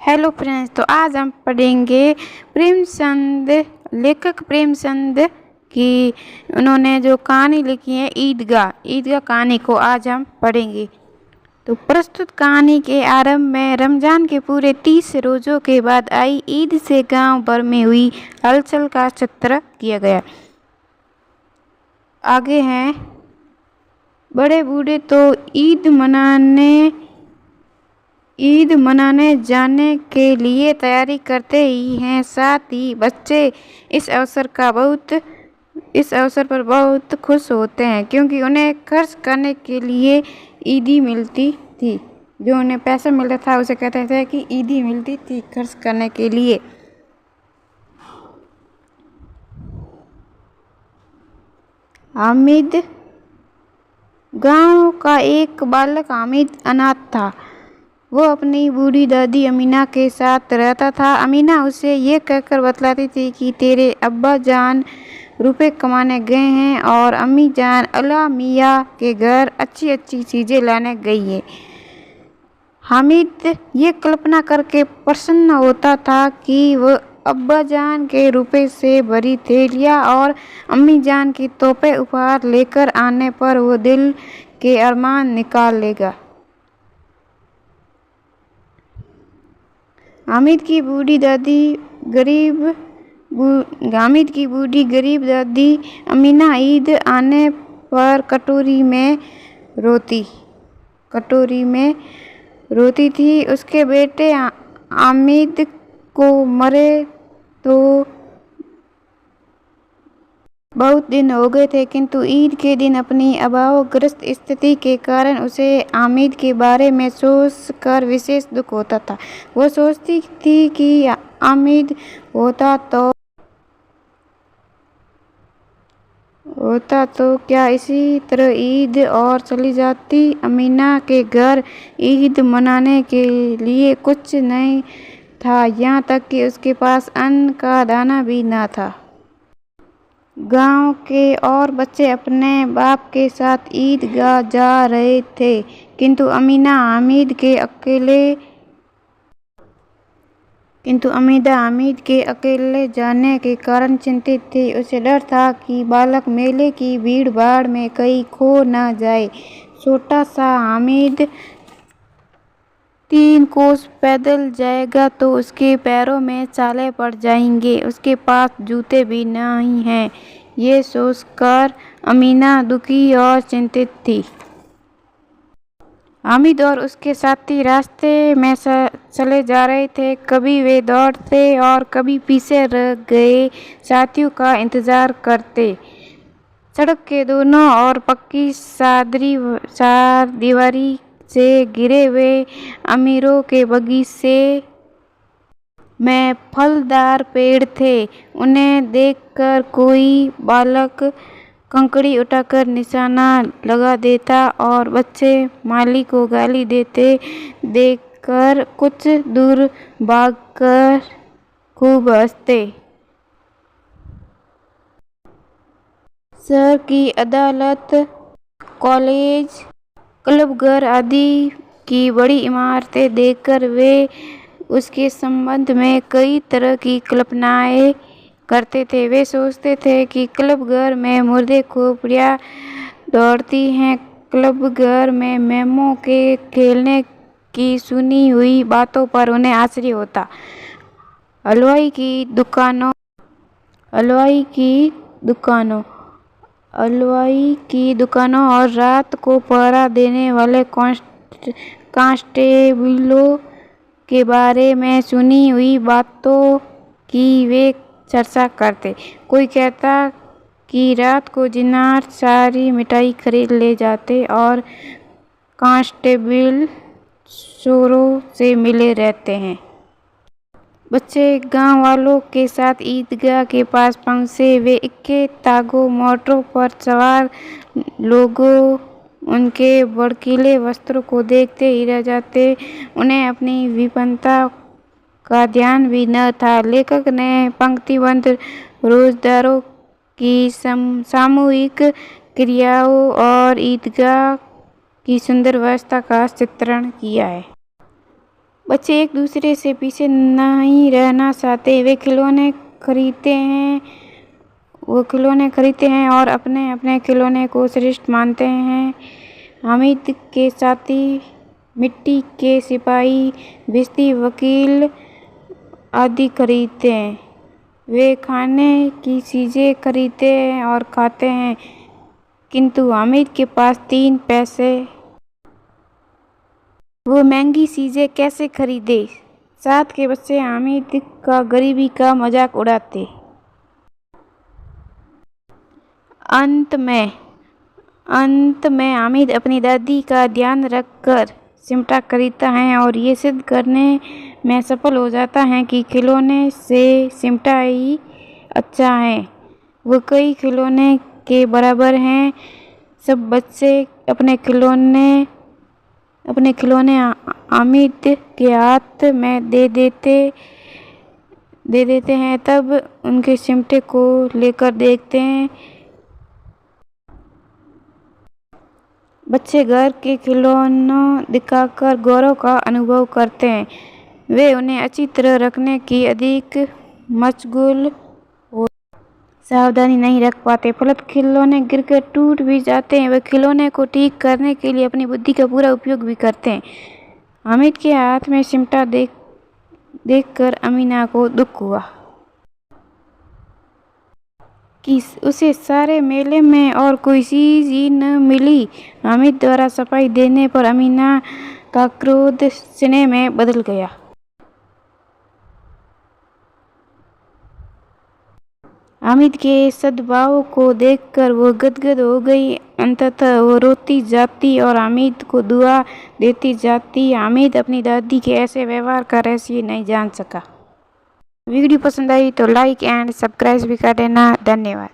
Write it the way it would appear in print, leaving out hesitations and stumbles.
Hello friends, तो आज हम पढ़ेंगे प्रेमचंद, लेखक प्रेमचंद की उन्होंने जो कहानी लिखी है ईदगाह कहानी को आज हम पढ़ेंगे। तो प्रस्तुत कहानी के आरंभ में रमज़ान के पूरे 30 रोज़ों के बाद आई ईद से गांव भर में हुई हलचल का चित्र किया गया। आगे हैं, बड़े बूढ़े तो ईद मनाने जाने के लिए तैयारी करते ही हैं, साथ ही बच्चे इस अवसर पर बहुत खुश होते हैं क्योंकि उन्हें खर्च करने के लिए ईदी मिलती थी। जो उन्हें पैसा मिलता था उसे कहते थे कि ईदी मिलती थी खर्च करने के लिए। हामिद, गांव का एक बालक हामिद अनाथ था। वो अपनी बूढ़ी दादी अमीना के साथ रहता था। अमीना उसे ये कहकर बतलाती थी कि तेरे अब्बा जान रुपए कमाने गए हैं और अम्मी जान अला मियाँ के घर अच्छी अच्छी चीज़ें लाने गई है। हामिद ये कल्पना करके प्रसन्न होता था कि वह अब्बा जान के रुपए से भरी थैलियाँ और अम्मी जान की तोहफे उपहार लेकर आने पर वो दिल के अरमान निकाल लेगा। हामिद की बूढ़ी गरीब दादी अमीना ईद आने पर कटोरी में रोती थी। उसके बेटे हामिद को मरे तो बहुत दिन हो गए थे, किंतु ईद के दिन अपनी अभावग्रस्त स्थिति के कारण उसे हामिद के बारे में सोचकर विशेष दुख होता था। वो सोचती थी कि हामिद होता तो क्या इसी तरह ईद और चली जाती। अमीना के घर ईद मनाने के लिए कुछ नहीं था, यहाँ तक कि उसके पास अन्न का दाना भी न था। गांव के और बच्चे अपने बाप के साथ ईदगाह जा रहे थे, किंतु अमीना हामिद के अकेले जाने के कारण चिंतित थी। उसे डर था कि बालक मेले की भीड़ भाड़ में कहीं खो न जाए। छोटा सा हामिद 3 कोस पैदल जाएगा तो उसके पैरों में छाले पड़ जाएंगे। उसके पास जूते भी नहीं हैं। ये सोचकर अमीना दुखी और चिंतित थी। हामिद और उसके साथी रास्ते में चले जा रहे थे। कभी वे दौड़ते और कभी पीछे रह गए साथियों का इंतजार करते। सड़क के दोनों ओर पक्की चार दीवारी से घिरे हुए अमीरों के बगीचे में फलदार पेड़ थे। उन्हें देखकर कोई बालक कंकड़ी उठाकर निशाना लगा देता और बच्चे माली को गाली देते देखकर कुछ दूर भागकर खूब हंसते। शहर की अदालत, कॉलेज, क्लब घर आदि की बड़ी इमारतें देखकर वे उसके संबंध में कई तरह की कल्पनाएं करते थे। वे सोचते थे कि क्लब घर में मुर्दे खोपड़ियाँ दौड़ती हैं, क्लब घर में मेमों के खेलने की सुनी हुई बातों पर उन्हें आश्चर्य होता। हलवाई की दुकानों और रात को पहरा देने वाले कांस्टेबलों के बारे में सुनी हुई बातों की वे चर्चा करते। कोई कहता कि रात को जिनार सारी मिठाई खरीद ले जाते और कांस्टेबल चोरों से मिले रहते हैं। बच्चे गांव वालों के साथ ईदगाह के पास पहुंचे। वे इक्के तागो मोटरों पर सवार लोगों उनके भड़कीले वस्त्रों को देखते ही रह जाते। उन्हें अपनी विपन्नता का ध्यान भी न था। लेखक ने पंक्तिबद्ध रोजदारों की सामूहिक क्रियाओं और ईदगाह की सुंदर व्यवस्था का चित्रण किया है। बच्चे एक दूसरे से पीछे नहीं रहना चाहते। वे खिलौने खरीदते हैं और अपने अपने खिलौने को श्रेष्ठ मानते हैं। हामिद के साथी मिट्टी के सिपाही, बिजली वकील आदि खरीदते हैं। वे खाने की चीज़ें खरीदते हैं और खाते हैं, किंतु हामिद के पास 3 पैसे। वो महंगी चीज़ें कैसे खरीदे? साथ के बच्चे हामिद का गरीबी का मजाक उड़ाते। अंत में हामिद अपनी दादी का ध्यान रखकर चिमटा खरीदता है और ये सिद्ध करने में सफल हो जाता है कि खिलौने से चिमटा ही अच्छा है। वो कई खिलौने के बराबर हैं। सब बच्चे अपने खिलौने हामिद के हाथ में दे देते हैं। तब उनके चिमटे को लेकर देखते हैं। बच्चे घर के खिलौनों दिखाकर गौरव का अनुभव करते हैं। वे उन्हें अच्छी तरह रखने की अधिक मशगूल हो सावधानी नहीं रख पाते। फलत खिलौने गिरकर टूट भी जाते हैं। वे खिलौने को ठीक करने के लिए अपनी बुद्धि का पूरा उपयोग भी करते हैं। हामिद के हाथ में चिमटा देखकर अमीना को दुख हुआ कि उसे सारे मेले में और कोई चीज़ ही न मिली। हामिद द्वारा सफाई देने पर अमीना का क्रोध स्नेह में बदल गया। हामिद के सद्भाव को देखकर वो गदगद हो गई। अंततः वो रोती जाती और हामिद को दुआ देती जाती। हामिद अपनी दादी के ऐसे व्यवहार का रहस्य नहीं जान सका। वीडियो पसंद आई तो लाइक एंड सब्सक्राइब भी कर देना। धन्यवाद।